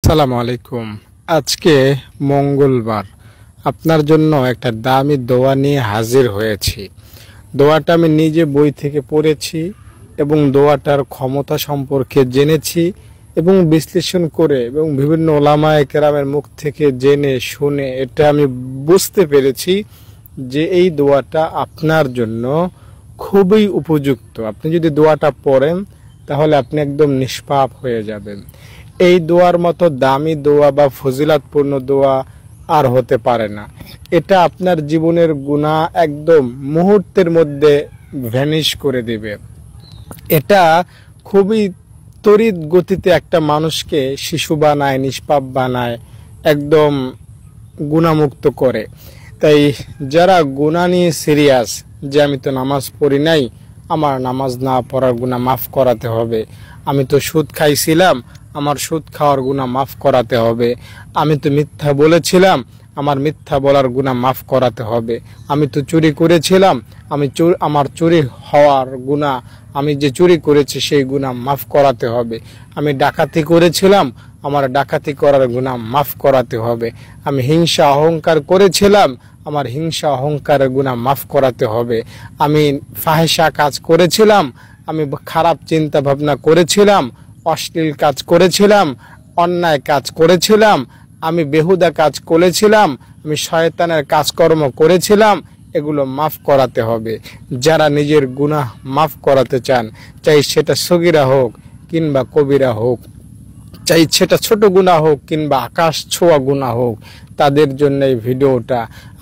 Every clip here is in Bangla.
আসসালামু আলাইকুম। আজকে মঙ্গলবার আপনার জন্য একটা দামি দোয়া নিয়ে হাজির হয়েছি। দোয়াটা আমি নিজে বই থেকে পড়েছি এবং দোয়াটার ক্ষমতা সম্পর্কে জেনেছি এবং বিশ্লেষণ করে এবং বিভিন্ন ওলামায়ে কেরামের মুখ থেকে জেনে শুনে এটা আমি বুঝতে পেরেছি যে এই দোয়াটা আপনার জন্য খুবই উপযুক্ত। আপনি যদি দোয়াটা পড়েন তাহলে আপনি একদম নিষ্পাপ হয়ে যাবেন। এই দোয়ার মতো দামি দোয়া বা ফজিলাতপূর্ণ দোয়া আর হতে পারে না। এটা আপনার জীবনের গুনাহ একদম মুহূর্তের মধ্যে ভ্যানিশ করে দিবে। এটা খুবই তড়িৎ গতিতে একটা মানুষকে শিশু বানায়, নিষ্পাপ বানায়, একদম গুনাহমুক্ত করে। তাই যারা গুনাহ নিয়ে সিরিয়াস, যে আমি তো নামাজ পড়ি নাই, আমার নামাজ না পড়ার গুনাহ মাফ করাতে হবে, আমি তো সুদ খাইছিলাম, আমার সুদ খাওয়ার গুনাহ মাফ করাতে হবে, আমি তো মিথ্যা বলেছিলাম, আমার মিথ্যা বলার গুনাহ মাফ করাতে হবে, আমি তো চুরি করেছিলাম, আমার চুরি হওয়ার গুনাহ, আমি যে চুরি করেছি সেই গুনাহ মাফ করাতে হবে, আমি ডাকাতি করেছিলাম, আমার ডাকাতি করার গুনাহ মাফ করাতে হবে, আমি হিংসা অহংকার করেছিলাম, আমার হিংসা অহংকারের গুনাহ মাফ করাতে হবে, আমি ফাহিশা কাজ করেছিলাম, আমি খারাপ চিন্তা ভাবনা করেছিলাম, অশ্লীল কাজ করেছিলাম, অন্যায় কাজ করেছিলাম, আমি বেহুদা কাজ করেছিলাম, আমি শয়তানের কাজকর্ম করেছিলাম, এগুলো মাফ করাতে হবে। যারা নিজের গুনাহ মাফ করাতে চান, চাই সেটা সগীরা হোক কিংবা কবিরা হোক, চাই সেটা ছোট গুনাহ হোক কিংবা আকাশ ছোঁয়া গুনাহ হোক, তাদের জন্য এই ভিডিওটা।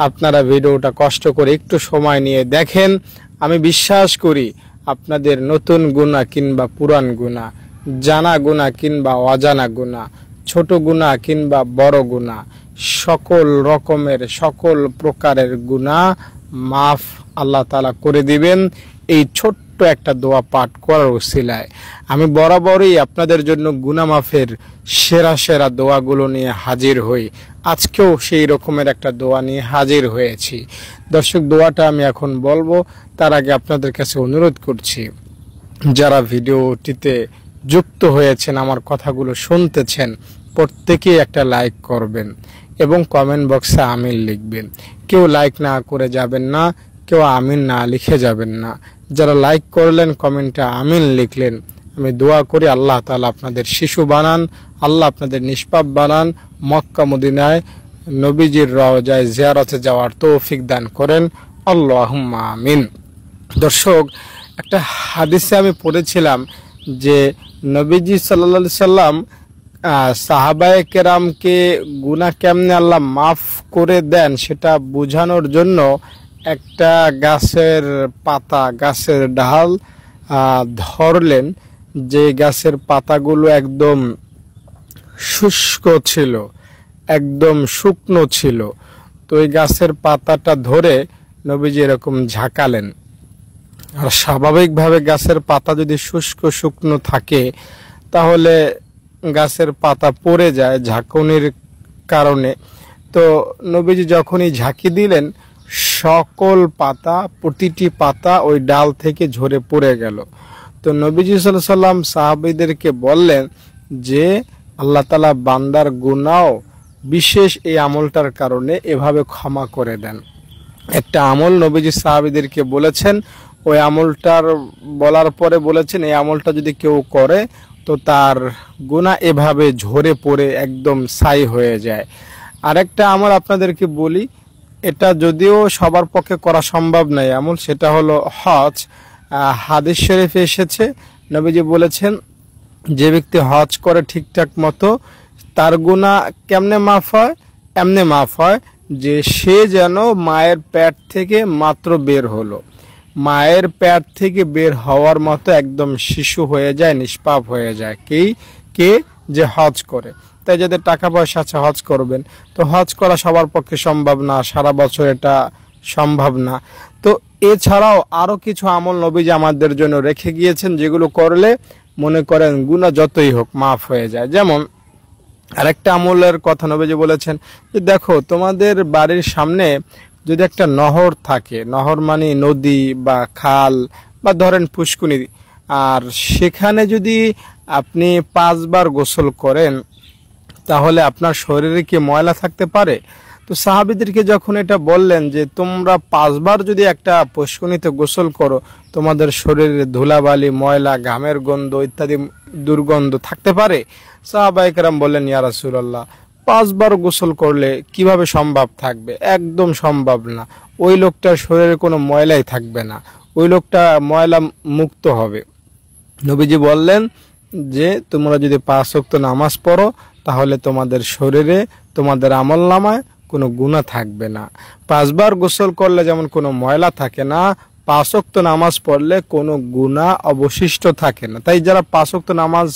আপনারা ভিডিওটা কষ্ট করে একটু সময় নিয়ে দেখেন। আমি বিশ্বাস করি আপনাদের নতুন গুনাহ কিংবা পুরান গুনাহ, জানা গুনাহ কিংবা অজানা গুনাহ, ছোট গুনাহ কিংবা বড় গুনাহ, সকল রকমের সকল প্রকারের গুনাহ মাফ আল্লাহ তাআলা করে দিবেন এই ছোট্ট একটা দোয়া পাঠ করার উসিলায়। আমি বরাবরই আপনাদের জন্য গুনাহ মাফের সেরা সেরা দোয়াগুলো নিয়ে হাজির হই। আজকেও সেই রকমের একটা দোয়া নিয়ে হাজির হয়েছি। দর্শক, দোয়াটা আমি এখন বলবো, তার আগে আপনাদের কাছে অনুরোধ করছি, যারা ভিডিওটিতে যুক্ত হয়েছেন, আমার কথাগুলো শুনতেছেন, প্রত্যেকেই একটা লাইক করবেন এবং কমেন্ট বক্সে আমিন লিখবেন। কেউ লাইক না করে যাবেন না, কেউ আমিন না লিখে যাবেন না। যারা লাইক করলেন, কমেন্টে আমিন লিখলেন, আমি দোয়া করি আল্লাহ তাআলা আপনাদের শিশু বানান, আল্লাহ আপনাদের নিষ্পাপ বানান, মক্কা মদিনায় নবীজির রওজায় জিয়ারতে যাওয়ার তৌফিক দান করেন, আল্লাহুম্মা আমিন। দর্শক, একটা হাদিসে আমি পড়েছিলাম যে নবীজি সাল্লাল্লাহু আলাইহি সাল্লাম সাহাবায়ে কেরামকে গুনাহ কেমনে আল্লাহ মাফ করে দেন সেটা বোঝানোর জন্য একটা গাছের পাতা, গাছের ডাল ধরলেন, যে গাছের পাতাগুলো একদম শুষ্ক ছিল, একদম শুকনো ছিল। তো ওই গাছের পাতাটা ধরে নবীজি এরকম ঝাঁকালেন। আর স্বাভাবিকভাবে গাছের পাতা যদি শুষ্ক শুকনো থাকে তাহলে গাছের পাতা পড়ে যায় ঝাঁকুনির কারণে। তো নবীজি যখনই ঝাঁকি দিলেন, সকল পাতা, প্রতিটি পাতা ওই ডাল থেকে ঝরে পড়ে গেল। তো নবীজি সাল্লাল্লাহু আলাইহি সাল্লাম সাহাবীদেরকে বললেন যে আল্লাহ তাআলা বান্দার গুনাহ বিশেষ এই আমলটার কারণে এভাবে ক্ষমা করে দেন। একটা আমল নবীজি সাহাবীদেরকে বলেছেন, ওই আমলটার বলার পরে বলেছেন এই আমলটা যদি কেউ করে তো তার গুনাহ এভাবে ঝরে পড়ে একদম ছাই হয়ে যায়। আরেকটা আমল আপনাদেরকে বলি, এটা যদিও সবার পক্ষে করা সম্ভব নয় আমল, সেটা হলো হজ। হাদিস শরীফে এসেছে, নবীজি বলেছেন যে ব্যক্তি হজ করে ঠিকঠাক মতো, তার গুনাহ কেমনে মাফ হয়? এমনে মাফ হয় যে সে যেন মায়ের পেট থেকে মাত্র বের হলো, মায়ের পেট থেকে বের হওয়ার মতো একদম শিশু হয়ে যায়, নিষ্পাপ হয়ে যায়। কে যে হজ করে। তাই যাদের টাকা পয়সা আছে হজ করবেন। তো হজ করা সবার পক্ষে সম্ভব না, সারা বছর এটা সম্ভব না। তো এছাড়াও আরো কিছু আমল নবীজি আমাদের জন্য রেখে গিয়েছেন, যেগুলো করলে মনে করেন গুনাহ যতই হোক মাফ হয়ে যায়। যেমন আরেকটা আমলের কথা নবীজি বলেছেন যে দেখো, তোমাদের বাড়ির সামনে যদি একটা নহর থাকে, নহর মানে নদী বা খাল বা ধরেন পুষ্কুনি, আর সেখানে যদি আপনি 5 বার গোসল করেন তাহলে আপনার শরীরে কি ময়লা থাকতে পারে? তো সাহাবীদেরকে যখন এটা বললেন যে তোমরা 5 বার যদি একটা পুষ্করিণীতে গোসল করো, তোমাদের শরীরে ধুলাবালি, ময়লা, ঘামের গন্ধ ইত্যাদি দুর্গন্ধ থাকতে পারে। সাহাবায়ে কেরাম বললেন, ইয়া রাসূলুল্লাহ, 5 বার গোসল করলে কিভাবে সম্ভব থাকবে? একদম সম্ভব না। ওই লোকটার শরীরে কোনো ময়লাই থাকবে না, ওই লোকটা ময়লা মুক্ত হবে। নবীজি বললেন যে তোমরা যদি 5 ওয়াক্ত নামাজ পড়ো, তাহলে তোমাদের শরীরে, তোমাদের আমলনামায় কোনো গুনাহ থাকবে না। 5 বার গোসল করলে যেমন কোনো ময়লা থাকে না, 5 ওয়াক্ত নামাজ পড়লে কোনো গুনাহ অবশিষ্ট থাকে না। তাই যারা 5 ওয়াক্ত নামাজ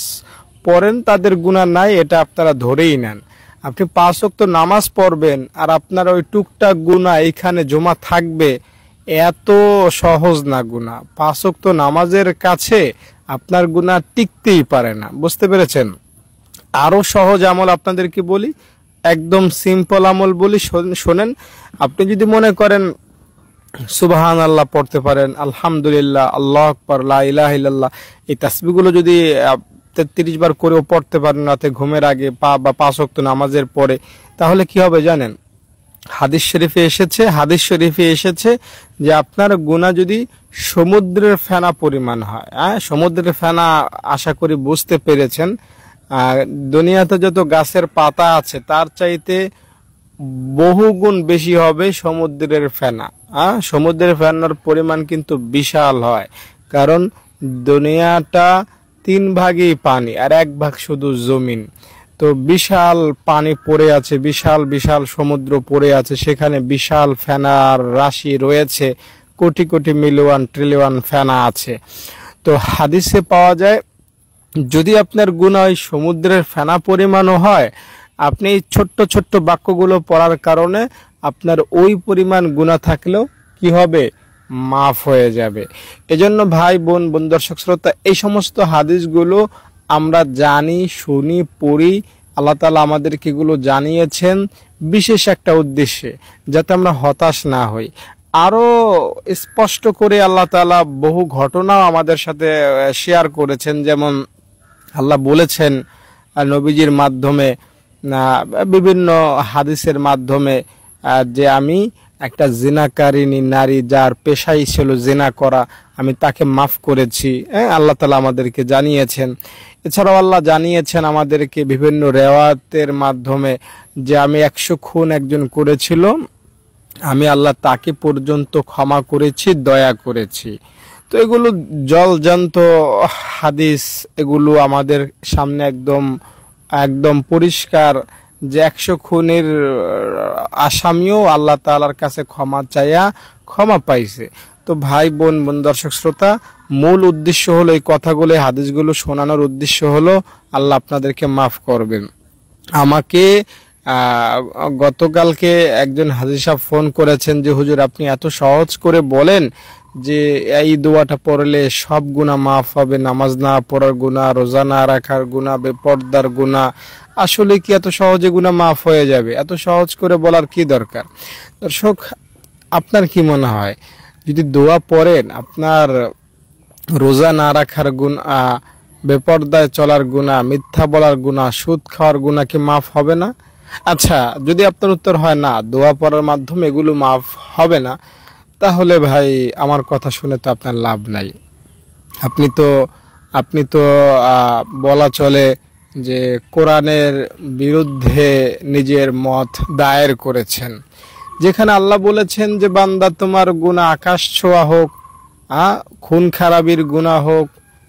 পড়েন তাদের গুনাহ নাই, এটা আপনারা ধরেই নেন। আপনি 5 ওয়াক্ত নামাজ পড়বেন আর আপনার ওই টুকটাক গুনাহ এখানে জমা থাকবে, এত সহজ না গুনাহ। 5 ওয়াক্ত নামাজের কাছে আপনার গুনাহ টিকতেই পারে না। বুঝতে পেরেছেন? আরো সহজ আমল আপনাদেরকে বলি, একদম সিম্পল আমল বলি, শোনেন। আপনি যদি মনে করেন সুবহানাল্লাহ পড়তে পারেন, আলহামদুলিল্লাহ, আল্লাহু আকবার, লা ইলাহা ইল্লাল্লাহ, এই তাসবিহগুলো যদি 33 বার করেও পড়তে পারেন রাতে ঘুমের আগে বা 5 ওয়াক্ত নামাজের পরে, তাহলে কি হবে জানেন? হাদিস শরীফে এসেছে যে আপনার গুনাহ যদি সমুদ্রের ফেনা পরিমাণ হয়, সমুদ্রের ফেনা, আশা করি বুঝতে পেরেছেন। দুনিয়াতে যত গাছের পাতা আছে তার চাইতে বহুগুণ বেশি হবে সমুদ্রের ফেনা। সমুদ্রের ফেনার পরিমাণ কিন্তু বিশাল হয়, কারণ দুনিয়াটা 3 ভাগই পানি আর 1 ভাগ শুধু জমিন। তো বিশাল পানি পড়ে আছে, বিশাল বিশাল সমুদ্র পড়ে আছে, সেখানে বিশাল ফেনার রাশি রয়েছে, কোটি কোটি মিলিয়ন ট্রিলিয়ন ফেনা আছে। তো হাদিসে পাওয়া যায় যদি আপনার গুনাহ ওই সমুদ্রের ফেনা পরিমাণও হয়, আপনি এই ছোট্ট ছোট্ট বাক্যগুলো পড়ার কারণে আপনার ওই পরিমাণ গুনাহ থাকলেও কি হবে? মাফ হয়ে যাবে। এজন্য ভাই বোন, দর্শক শ্রোতা, এই সমস্ত হাদিসগুলো আমরা জানি, শুনি, পড়ি। আল্লাহ তাআলা আমাদেরকে এগুলো জানিয়েছেন বিশেষ একটা উদ্দেশ্যে, যাতে আমরা হতাশ না হই। আরো স্পষ্ট করে আল্লাহ তাআলা বহু ঘটনাও আমাদের সাথে শেয়ার করেছেন। যেমন আল্লাহ বলেছেন নবীজির মাধ্যমে, বিভিন্ন হাদিসের মাধ্যমে, যে আমি একটা জিনাকারিনী নারী, যার পেশাই ছিল জিনা করা, আমি তাকে মাফ করেছি। আল্লাহ তাআলা আমাদেরকে জানিয়েছেন। এছাড়াও আল্লাহ জানিয়েছেন আমাদেরকে বিভিন্ন রেওয়ায়াতের মাধ্যমে যে আমি 100 খুন একজন করেছিল, আমি আল্লাহ তাকে পর্যন্ত ক্ষমা করেছি, দয়া করেছি। তো এগুলো জলজান্ত হাদিস, এগুলো আমাদের সামনে একদম একদম পরিষ্কার যে 100 খুনের আসামিও আল্লাহ তাআলার কাছে ক্ষমা চাইয়া ক্ষমা পাইছে। তো ভাই বোন, দর্শক শ্রোতা, মূল উদ্দেশ্য হলো এই কথাগুলো, হাদিসগুলো শোনানোর উদ্দেশ্য হলো আল্লাহ আপনাদেরকে মাফ করবেন। আমাকে গতকালকে একজন হাজী সাহেব ফোন করেছেন যে হুজুর, আপনি এত সহজ করে বলেন যে এই দোয়াটা পড়লে সব গুনাহ মাফ হবে, নামাজ না পড়ার গুনাহ, রোজা না রাখার গুনাহ, বেপরদার গুনাহ, আসলে কি এত সহজে গুনাহ মাফ হয়ে যাবে? এত সহজ করে বলার কি দরকার? দর্শক, আপনার কি মনে হয় যদি দোয়া পড়েন, আপনার রোজা না রাখার গুনাহ, বেপরদায় চলার গুনাহ, মিথ্যা বলার গুনাহ, সুদ খাওয়ার গুনাহ কি মাফ হবে না? আচ্ছা, যদি আপনার উত্তর হয় না, দোয়া পড়ার মাধ্যমে এগুলো মাফ হবে না, তাহলে ভাই আমার কথা শুনে তো আপনার লাভ নাই। আপনি তো বলা চলে যে কোরআনের বিরুদ্ধে নিজের মত দায়ের করেছেন, যেখানে আল্লাহ বলেছেন যে বান্দা, তোমার গুনাহ আকাশ ছোঁয়া হোক, খুন খারাপির গুনাহ হোক,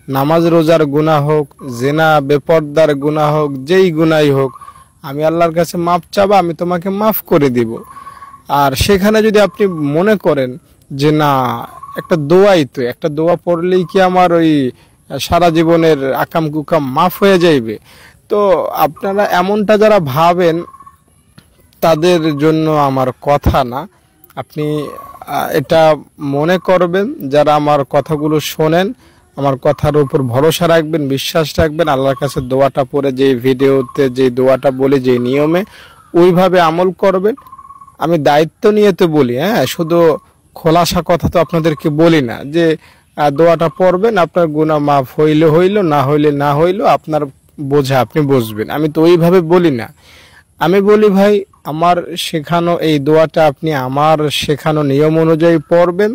নামাজ রোজার গুনাহ হোক, জিনা বেপরদার গুনাহ হোক, যেই গুনাহই হোক, আমি আল্লাহর কাছে মাফ চাবো, আমি তোমাকে মাফ করে দিব। আর সেখানে যদি আপনি মনে করেন যে না, একটা দোয়া পড়লেই কি আমার ওই সারা জীবনের আকাম কুকাম মাফ হয়ে যাইবে, তো আপনারা এমনটা যারা ভাবেন তাদের জন্য আমার কথা না। আপনি এটা মনে করবেন, যারা আমার কথাগুলো শোনেন, আমার কথার উপর ভরসা রাখবেন, বিশ্বাস রাখবেন, আল্লাহর কাছে দোয়াটা পড়ে, যে ভিডিওতে যে দোয়াটা বলি, যে নিয়মে, ওইভাবে আমল করবেন। আমি দায়িত্ব নিয়ে তো বলি, শুধু খোলাসা কথা তো আপনাদেরকে বলি না যে দোয়াটা পড়বেন, আপনার গুনাহ মাফ হইলে হইল, না হইলে না হইল, আপনার বোঝা আপনি বুঝবেন। আমি তো ওইভাবে বলি না। আমি বলি ভাই আমার শেখানো এই দোয়াটা আপনি আমার শেখানো নিয়ম অনুযায়ী পড়বেন,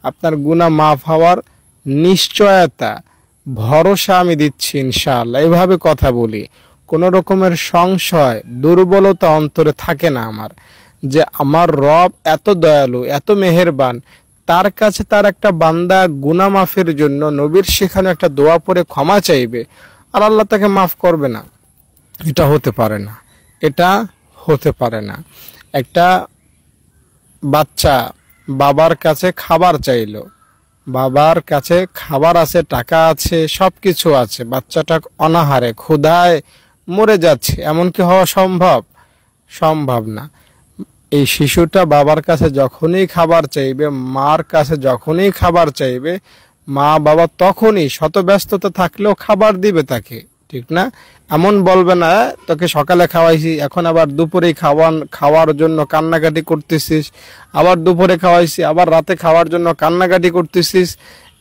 আপনার গুনাহ মাফ হওয়ার নিশ্চয়তা ভরসা আমি দিচ্ছি ইনশাআল্লাহ। এভাবে কথা বলি, কোনো রকমের সংশয় দুর্বলতা অন্তরে থাকে না আমার, যে আমার রব এত দয়ালু এত মেহেরবান, তার কাছে তার একটা বান্দা গুনাহ মাফের জন্য নবীর শেখানো একটা দোয়া পড়ে ক্ষমা চাইবে আর আল্লাহ তাকে মাফ করবে না। এটা হতে পারে না, এটা হতে পারে না। একটা বাচ্চা বাবার কাছে খাবার চাইলো, বাবার কাছে খাবার আছে, টাকা আছে, সবকিছু আছে, বাচ্চাটা অনাহারে ক্ষুধায় মরে যাচ্ছে, এমন কি হওয়া সম্ভব? সম্ভব না। এই শিশুটা বাবার কাছে যখনই খাবার চাইবে, মার কাছে যখনই খাবার চাইবে, মা বাবা তখনই শত ব্যস্ততা থাকলেও খাবার দিবে তাকে, ঠিক না? এমন বলবে না তোকে সকালে খাওয়াইছি এখন আবার দুপুরে খাওয়ার জন্য কান্নাকাটি করতেছিস, আবার দুপুরে খাওয়াইছি আবার রাতে খাওয়ার জন্য কান্নাকাটি করতেছিস।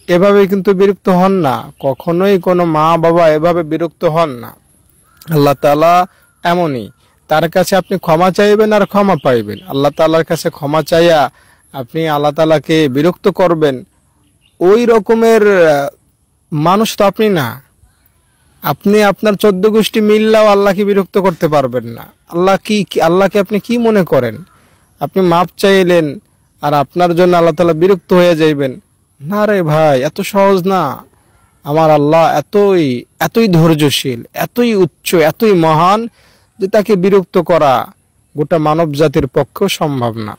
এভাবে কিন্তু বিরক্ত হন না, কখনোই কোনো মা বাবা এভাবে বিরক্ত হন না। আল্লাহ তাআলা এমনই, তার কাছে আপনি ক্ষমা চাইবেন আর ক্ষমা পাইবেন। আল্লাহ তাআলার কাছে ক্ষমা চাইয়া আপনি আল্লাহ তাআলাকে বিরক্ত করবেন, ওই রকমের মানুষ তো আপনি না। আপনি আপনার 14 গোষ্ঠী মিললেও আল্লাহকে বিরক্ত করতে পারবেন না। আল্লাহকে আপনি কি মনে করেন? আপনি মাপ চাইলেন আর আপনার জন্য আল্লাহ তাআলা বিরক্ত হয়ে যাইবেন? না রে ভাই, এত সহজ না। আমার আল্লাহ এতই ধৈর্যশীল, এতই উচ্চ, এতই মহান যে তাকে বিরক্ত করা গোটা মানব জাতির পক্ষেও সম্ভব না।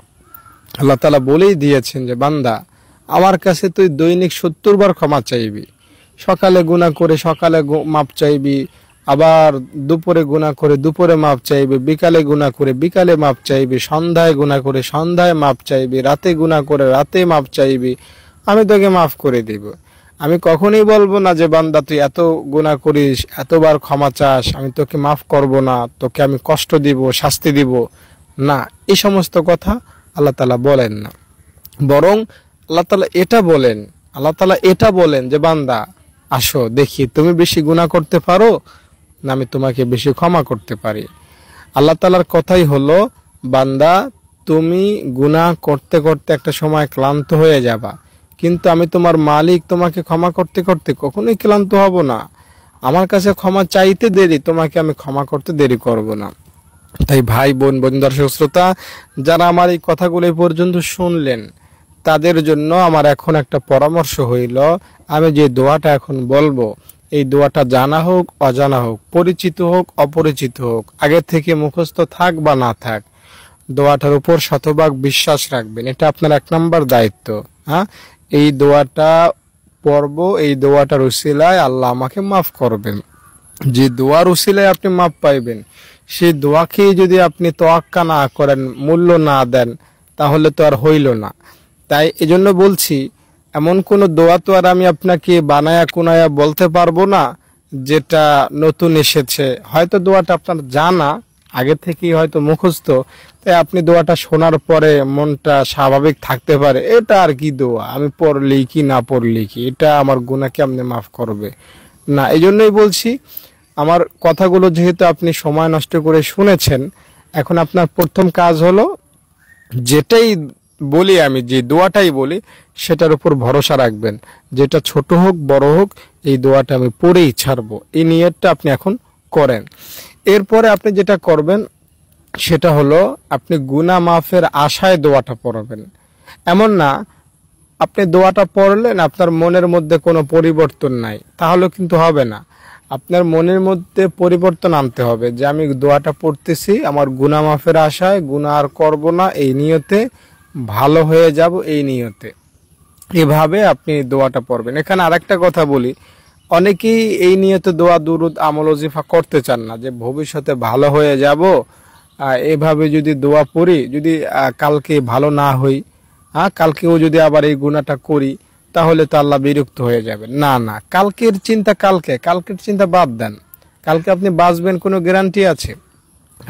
আল্লাহ তাআলা বলেই দিয়েছেন যে বান্দা আমার কাছে তুই দৈনিক 70 বার ক্ষমা চাইবি। সকালে গুনাহ করে সকালে মাপ চাইবি, আবার দুপুরে গুনাহ করে দুপুরে মাপ চাইবি, বিকালে গুনাহ করে বিকালে মাপ চাইবি, সন্ধ্যায় গুনাহ করে সন্ধ্যায় মাপ চাইবি, রাতে গুনাহ করে রাতে মাপ চাইবি, আমি তোকে মাফ করে দিব। আমি কখনোই বলবো না যে বান্দা তুই এত গুনাহ করিস, এতবার ক্ষমা চাস, আমি তোকে মাফ করব না, তোকে আমি কষ্ট দিব, শাস্তি দিব না। এই সমস্ত কথা আল্লাহ তাআলা বলেন না। বরং আল্লাহ তাআলা এটা বলেন যে বান্দা আসো দেখি তুমি বেশি গুনাহ করতে পারো না আমি তোমাকে বেশি ক্ষমা করতে পারি। আল্লাহ তাআলার কথাই হলো বান্দা তুমি গুনাহ করতে করতে একটা সময় ক্লান্ত হয়ে যাবা, কিন্তু আমি তোমার মালিক, তোমাকে ক্ষমা করতে করতে কখনোই ক্লান্ত হব না। আমার কাছে ক্ষমা চাইতে দেরি, তোমাকে আমি ক্ষমা করতে দেরি করব না। তাই ভাই বোন দর্শক শ্রোতা, যারা আমার এই কথাগুলো এই পর্যন্ত শুনলেন, তাদের জন্য আমার এখন একটা পরামর্শ হইল, আমি যে দোয়াটা এখন বলবো, এই দোয়াটা জানা হোক অজানা হোক, পরিচিত হোক অপরিচিত হোক, আগে থেকে মুখস্থ থাক বা না থাক, দোয়াটার উপর শতভাগ বিশ্বাস রাখবেন। এটা আপনার 1 নম্বর দায়িত্ব। হ্যাঁ, এই দোয়াটা পড়ব, এই দোয়াটার উসিলায় আল্লাহ আমাকে মাফ করবেন। যে দোয়ার উসিলায় আপনি মাফ পাইবেন, সেই দোয়াকে যদি আপনি তোয়াক্কা না করেন, মূল্য না দেন, তাহলে তো আর হইল না। তাই এজন্য বলছি, এমন কোন দোয়া তো আর আমি আপনাকে বানায়া কুনায়া বলতে পারবো না যেটা নতুন এসেছে। হয়তো দোয়াটা আপনার জানা আগে থেকেই, হয়তো মুখস্থ, তাই আপনি দোয়াটা শোনার পরে মনটা স্বাভাবিক থাকতে পারে, এটা আর কি দোয়া, আমি পড়লেই কি না পড়লেই কি, এটা আমার গুনাহ কেমনে মাফ করবে না। এই জন্যই বলছি, আমার কথাগুলো যেহেতু আপনি সময় নষ্ট করে শুনেছেন, এখন আপনার প্রথম কাজ হলো যেটাই বলি আমি, যে দোয়াটাই বলি, সেটার উপর ভরসা রাখবেন। যেটা ছোট হোক বড় হোক, এই দোয়াটা আমি পড়েই ছাড়বো, এই নিয়তটা আপনি এখন করেন। এরপরে আপনি যেটা করবেন সেটা হলো আপনি গুনাহ মাফের আশায় দোয়াটা পড়বেন। এমন না আপনি দোয়াটা পড়লেন আপনার মনের মধ্যে কোনো পরিবর্তন নাই, তাহলে কিন্তু হবে না। আপনার মনের মধ্যে পরিবর্তন আনতে হবে যে আমি দোয়াটা পড়তেছি আমার গুনাহ মাফের আশায়, গুনাহ আর করব না এই নিয়তে, ভালো হয়ে যাব এই নিয়তে। এভাবে আপনি দোয়াটা পড়বেন। এখানে আরেকটা কথা বলি, অনেকেই এই নিয়তে দোয়া দুরুদ আমল ওজিফা করতে চান না, যে ভবিষ্যতে ভালো হয়ে যাব, এভাবে যদি দোয়া পড়ি, যদি কালকে ভালো না হই, কালকেও যদি আবার এই গুনাহটা করি, তাহলে তো আল্লাহ বিরক্ত হয়ে যাবে। না না, কালকের চিন্তা বাদ দেন। কালকে আপনি বাঁচবেন কোনো গ্যারান্টি আছে?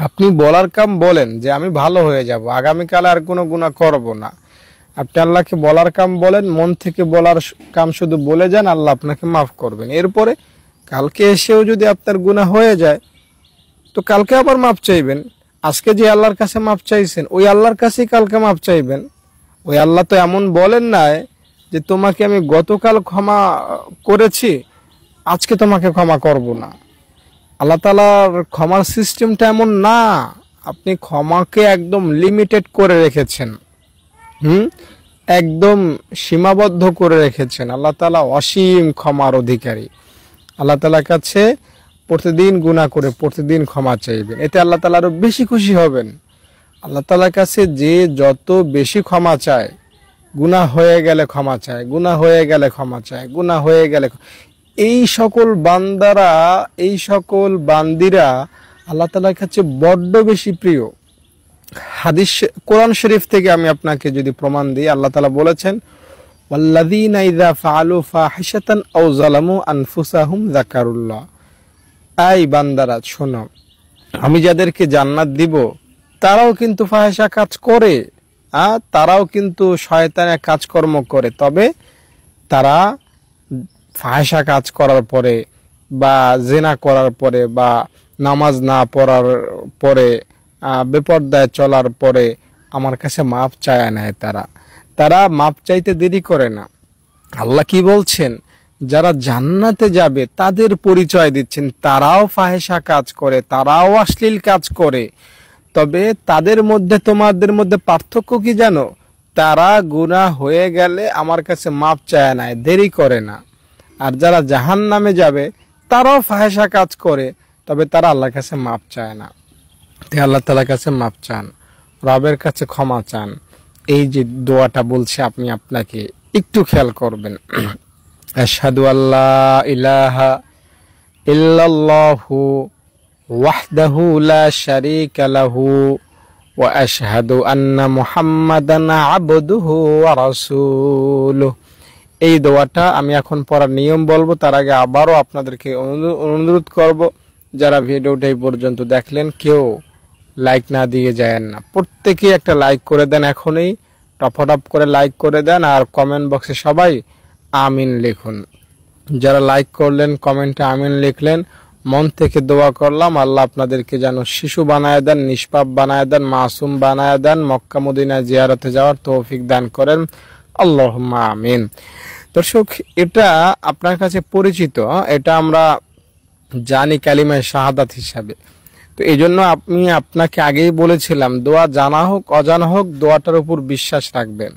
আপনি বলার কাম বলেন যে আমি ভালো হয়ে যাব, আগামীকাল আর কোনো গুনাহ করব না। আপনি আল্লাহকে বলার কাম বলেন, মন থেকে বলার কাম শুধু বলে যান, আল্লাহ আপনাকে মাফ করবেন। এরপরে কালকে এসেও যদি আপনার গুনাহ হয়ে যায় তো কালকে আবার মাপ চাইবেন। আজকে যে আল্লাহর কাছে মাপ চাইছেন ওই আল্লাহর কাছেই কালকে মাপ চাইবেন। ওই আল্লাহ তো এমন বলেন নাই যে তোমাকে আমি গতকাল ক্ষমা করেছি আজকে তোমাকে ক্ষমা করব না। আল্লাহ তাআলার ক্ষমার সিস্টেমটা এমন না। আপনি ক্ষমাকে একদম লিমিটেড করে রেখেছেন, একদম সীমাবদ্ধ করে রেখেছেন। আল্লাহ তাআলা অসীম ক্ষমার অধিকারী। আল্লাহ তাআলার কাছে প্রতিদিন গুনাহ করে প্রতিদিন ক্ষমা চাইবেন, এতে আল্লাহ তাআলা আরো বেশি খুশি হবেন। আল্লাহ তাআলার কাছে যে যত বেশি ক্ষমা চায়, গুনাহ হয়ে গেলে ক্ষমা চায়, গুনাহ হয়ে গেলে ক্ষমা চায়, গুনাহ হয়ে গেলে, এই সকল বান্দারা, এই সকল বান্দিরা আল্লাহ তাআলার কাছে বড্ড বেশি প্রিয়। হাদিস কোরআন শরীফ থেকে আমি আপনাকে যদি প্রমাণ দিই, আল্লাহ তাআলা বলেছেন ওয়াল্লাযীনা ইযা ফাআলু ফাহিশাতান আও যালামু আনফুসাহুম যাকারুল্লাহ। এই বান্দারা শোনো, আমি যাদেরকে জান্নাত দিব তারাও কিন্তু ফাহিশা কাজ করে, তারাও কিন্তু শয়তানের কাজকর্ম করে, তবে তারা ফাহিশা কাজ করার পরে বা জিনা করার পরে বা নামাজ না পড়ার পরে, বেপরদায় চলার পরে আমার কাছে মাপ চায় না। তারা মাপ চাইতে দেরি করে না। আল্লাহ কি বলছেন? যারা জান্নাতে যাবে তাদের পরিচয় দিচ্ছেন, তারাও ফাহিশা কাজ করে, তারাও অশ্লীল কাজ করে, তবে তাদের মধ্যে তোমাদের মধ্যে পার্থক্য কি জানো? তারা গুনাহ হয়ে গেলে আমার কাছে মাপ চায় না, দেরি করে না। আর যারা জাহান্নামে যাবে তারাও ফাহিশা কাজ করে, তবে তারা আল্লাহর কাছে মাপ চায় না। তাই আল্লাহ তাআলার কাছে মাপ চান, রবের কাছে ক্ষমা চান। এই যে দোয়াটা বলছে আপনি আপনাকে একটু খেয়াল করবেন। আশহাদু আল্লা ইলাহা ইল্লাল্লাহু ওয়াহদাহু লা শারীকা লাহু ওয়া আশহাদু আন্না মুহাম্মাদান আবদুহু ওয়া রাসূলুহু। এই দোয়াটা আমি এখন পড়ার নিয়ম বলবো, তার আগে আবারও আপনাদেরকে অনুরোধ করব, যারা ভিডিওটা এই পর্যন্ত দেখলেন কেউ লাইক না দিয়ে যায়েন না। প্রত্যেকেই একটা লাইক করে দেন, এখনই টপটপ করে লাইক করে দেন, আর কমেন্ট বক্সে সবাই আমিন লিখুন। যারা লাইক করলেন, কমেন্টে আমিন লিখলেন, মন থেকে দোয়া করলাম আল্লাহ আপনাদেরকে যেন শিশু বানায় দেন, নিষ্পাপ বানায় দেন, মাসুম বানায় দেন, মক্কা মদিনায় জিয়ারতে যাওয়ার তৌফিক দান করেন, আল্লাহুম্মা আমিন। দর্শক, এটা আপনার কাছে পরিচিত, এটা আমরা জানি কালিমায়ে শাহাদাত হিসাবে। তো এই জন্য আমি আপনাকে আগেই বলেছিলাম, দোয়া জানা হোক অজানা হোক দোয়াটার উপর বিশ্বাস রাখবেন।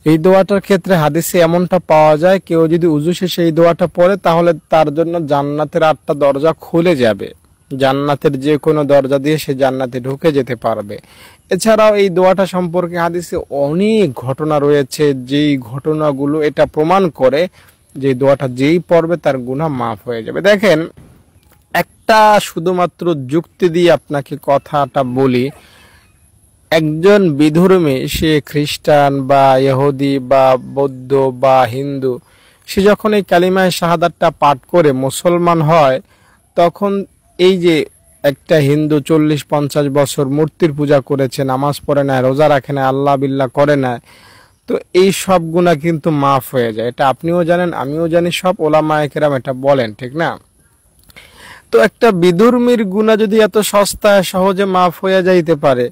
এই দোয়াটার ক্ষেত্রে হাদিসে এমনটা পাওয়া যায়, কেউ যদি উযু শেষে এই দোয়াটা পড়ে তাহলে তার জন্য জান্নাতের 8টা দরজা খুলে যাবে, জান্নাতের যে কোনো দরজা দিয়ে সে জান্নাতে ঢুকে যেতে পারবে। এছাড়াও এই দোয়াটা সম্পর্কে হাদিসে অনেক ঘটনা রয়েছে, যেই ঘটনাগুলো এটা প্রমাণ করে যে দোয়াটা যেই পড়বে তার গুনাহ মাফ হয়ে যাবে। দেখেন, একটা শুধুমাত্র যুক্তি দিয়ে আপনাকে কথাটা বলি। একজন বিধর্মী, সে খ্রিস্টান বা ইহুদি বা বৌদ্ধ বা হিন্দু, সে যখন এই কালিমায়ে শাহাদাতটা পাঠ করে মুসলমান হয়, তখন এই যে একটা হিন্দু 40-50 বছর মূর্তির পূজা করেছে, নামাজ পড়ে না, রোজা রাখে না, আল্লাহ বিল্লাহ করে না, তো এই সব গুনাহ কিন্তু মাফ হয়ে যায়। এটা আপনিও জানেন, আমিও জানি, সব ওলামায়ে কেরাম এটা বলেন, ঠিক না? তো একটা বিধর্মীর গুনাহ যদি এত সস্তায় সহজে মাফ হয়ে যাইতে পারে,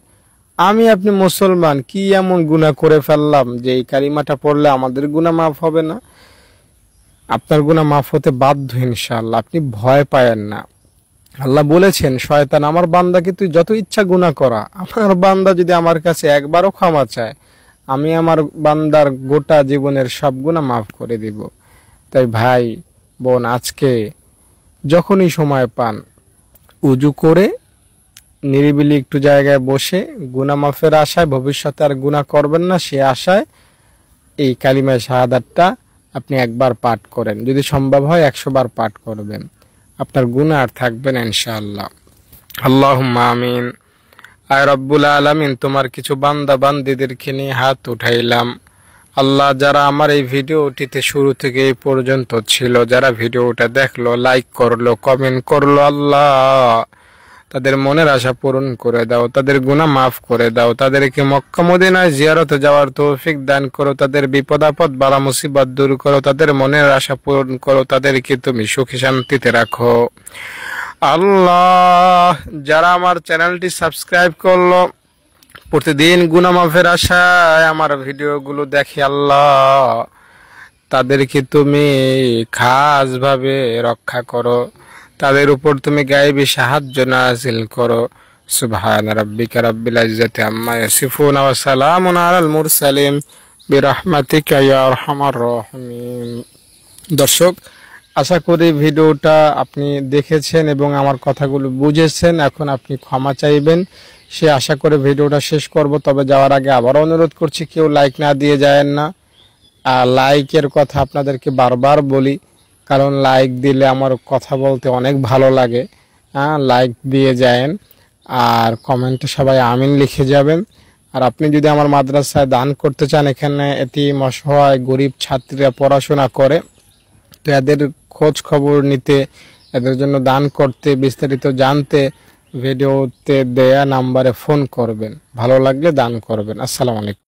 আমি আপনি মুসলমান কি এমন গুনাহ করে ফেললাম যে এই কালিমাটা পড়লে আমাদের গুনাহ মাফ হবে না? আপনার গুনাহ মাফ হতে বাধ্য ইনশাআল্লাহ, আপনি ভয় পায়েন না। আল্লাহ বলেছেন, শয়তান আমার বান্দাকে তুই যত ইচ্ছা গুনাহ করা, আমার বান্দা যদি আমার কাছে একবারও ক্ষমা চায় আমি আমার বান্দার গোটা জীবনের সব গুনাহ মাফ করে দিব। তাই ভাই বোন, আজকে যখনই সময় পান উজু করে নিরিবিলি একটু জায়গায় বসে গুনাহ মাফের আশায়, ভবিষ্যতে আর গুনাহ করবেন না সে আশায় এই কালিমায়ে শাহাদাতটা আপনি একবার পাঠ করেন, যদি সম্ভব হয় 100 বার পাঠ করবেন, আপনার গুনাহ আর থাকবে না ইনশাআল্লাহ। আল্লাহুম্মা আমিন। আয় রব্বুল আলামিন, তোমার কিছু বান্দা বান্দীদেরকে নিয়ে হাত উঠাইলাম। আল্লাহ, যারা আমার এই ভিডিওটিতে শুরু থেকে এই পর্যন্ত ছিল, যারা ভিডিওটা দেখলো, লাইক করলো, কমেন্ট করলো, আল্লাহ তাদের মনের আশা পূরণ করে দাও, তাদের গুনাহ মাফ করে দাও, তাদেরকে মক্কা মদিনায় জিয়ারতে যাওয়ার তৌফিক দান করো, তাদের বিপদ আপদ বালা মুসিবত দূর করো, তাদের মনের আশা পূরণ করো, তাদেরকে তুমি সুখী শান্তিতে রাখো। আল্লাহ, যারা আমার চ্যানেলটি সাবস্ক্রাইব করলো, প্রতিদিন গুনাহ মাফের আশায় আমার ভিডিওগুলো দেখে আল্লাহ, তাদেরকে তুমি খাসভাবে রক্ষা করো, তাদের উপর তুমি গায়েবী সাহায্য নাযিল করো। সুবহান রাব্বিকা রাব্বিল ইজ্জাতি আম্মা ইয়াসিফুন ওয়া সালামুন আলাল মুরসালিন বিরহমাতিকা ইয়া আরহামার রাহিমিন। দর্শক, আশা করি ভিডিওটা আপনি দেখেছেন এবং আমার কথাগুলো বুঝেছেন। এখন আপনি ক্ষমা চাইবেন, সে আশা করে ভিডিওটা শেষ করব। তবে যাওয়ার আগে আবার অনুরোধ করছি, কেউ লাইক না দিয়ে যায়েন না। আর লাইকের কথা আপনাদেরকে বারবার বলি, কারণ লাইক দিলে আমার কথা বলতে অনেক ভালো লাগে। লাইক দিয়ে যায়েন আর কমেন্টে সবাই আমিন লিখে যাবেন। আর আপনি যদি আমার মাদ্রাসায় দান করতে চান, এখানে এতিম অসহায় গরিব ছাত্রীরা পড়াশোনা করে, তো এদের খোঁজ খবর নিতে, এদের জন্য দান করতে, বিস্তারিত জানতে ভিডিওতে দেয়া নাম্বারে ফোন করবেন। ভালো লাগলে দান করবেন। আসসালামু আলাইকুম।